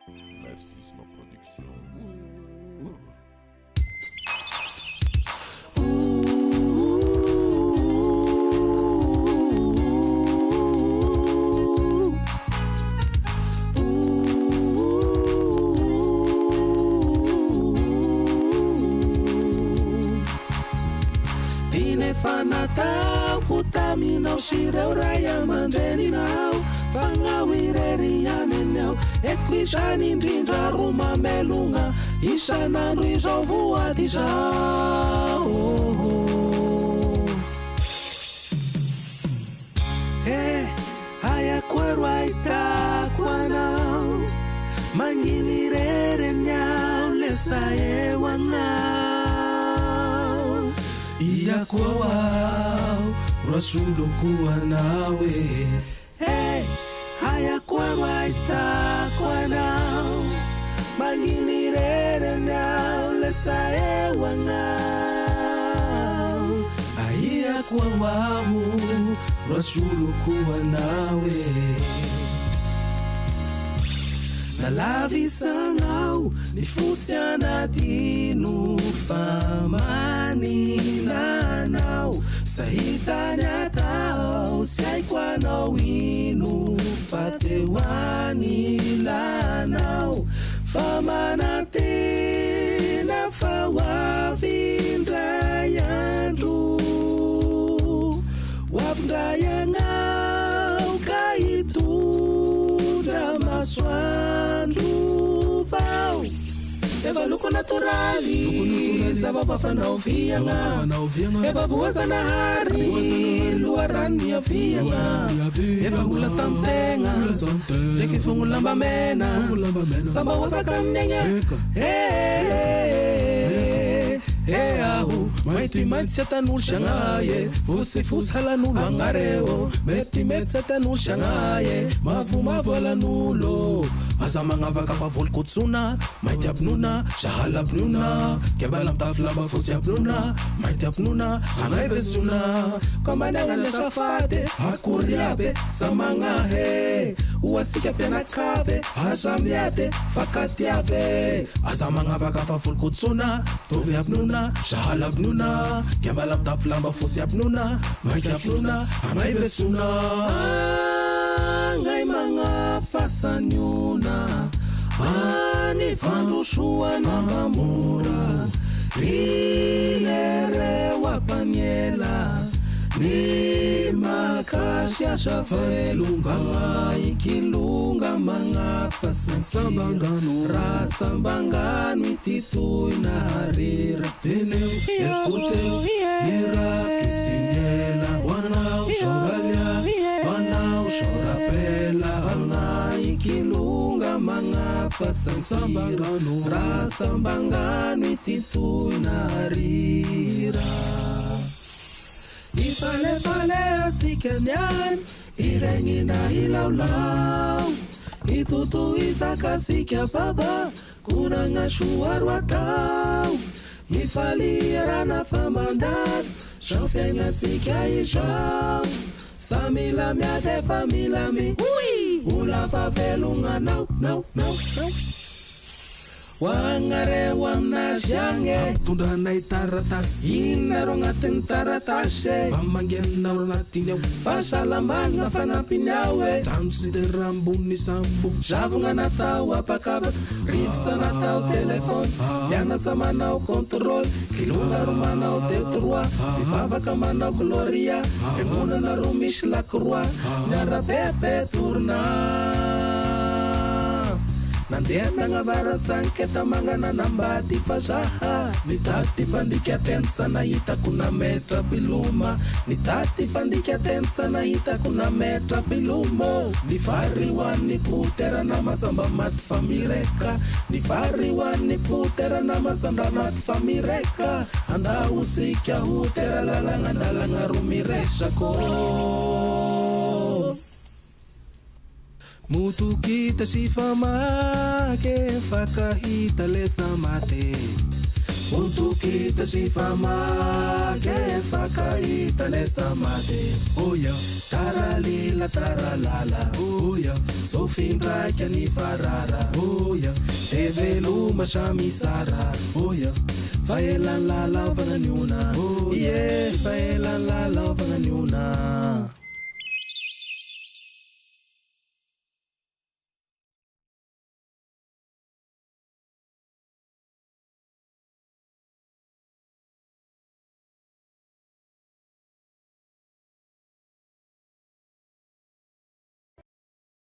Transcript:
Narcisma Production. Tinefanatao kutaminao sireo ray aman-dreninao fagnaoirerianenao eko izany indrindra ro mamelogna isan'andro izao voady izao aiakoa ro ahitako anao magniny rereniao lesa eo agnao iakoa ao ro asoloko anao aiakoa ro ahitako anao magniny rereniao lesa eo agnao aiakoa ao ro asoloko anao nalavisanao ny fosy anaty no famaninanao sahitany atao sy haiko anao ino fa teo anilanao fa manantena fa hoavindray andro hoavindray agnao ka hitondra masoandro vao efa loko natoraly zava-bafanao viagna efa voazanahary loharano miaviagna efa ola samtegna ndraiky fogno lamba mena samba hoafaka aminegna aho mety sy atan'olo siagnaye fosifosy halan'olo agnareo mety sy atan'olo siagnaye mavomavo halan'olo aza magnavaka fa volokotsoina mainty apinona zahala apinona kembala mitafy lamba fosy apinona mainty apinona agnahy vesona ka managna le safady akory aby samagnahe hoasika mpianakavy aza miady fakatiavy aza magnavaka fa volokotsoina tovy apinona zahala apinona kembala mitafy lamba fosy apinona mainty apinona agnahy vesona agnahy magnafasaniona any fandrosoana mamora rilereo apaniela ny makasiasa velongana ikilonga magnafasansambangano raha sambangano ititoina harira teneo ekoteo mirakisinyela wanao soralia wanao sorapela ana ikilonga magnafasansambangano raha sambangano ititoina harira ifalefale asikanian iregnina ilaulau itutu isakasika baba kuranga shuaru atau ifalirana famandan shafianga sika ishau samila miade familami ula favelunga nau wangare wamnasyange tundanay taratasy inaro agnatin'ny taratasy famangenao anatiny ao fahasalamagna fanampiny ao trano sy tera ambony sambo zavogna natao apakavaky rivosa natao telefony mianasa manao contrôle kilonga ro manao D3 mivavaka manao gloria fimonana ro misy lakroa miarapepe tourna nandeha nagnavara sanketa magnana nambady fazaha nitady pandika teny sanahitako na metra piloma nitady pandika teny sanahitako na metra pilomo ny vary hoan'ny poterana masamba maty famireka ny vary hoan'ny poterana masamba maty famireka andahosika hotera lalagna andalagna ro miresako mutu kita si famake fakahita lesa mate Untuk kita si fama ke fakaita nessa mate. Oh yeah, taralila taralala. Oh yeah, so fin like ni farara. Oh yeah, teve luma shami sara. Oh yeah, vaelan la la vanganyuna. Oh yeah, vaelan la la vanganyuna.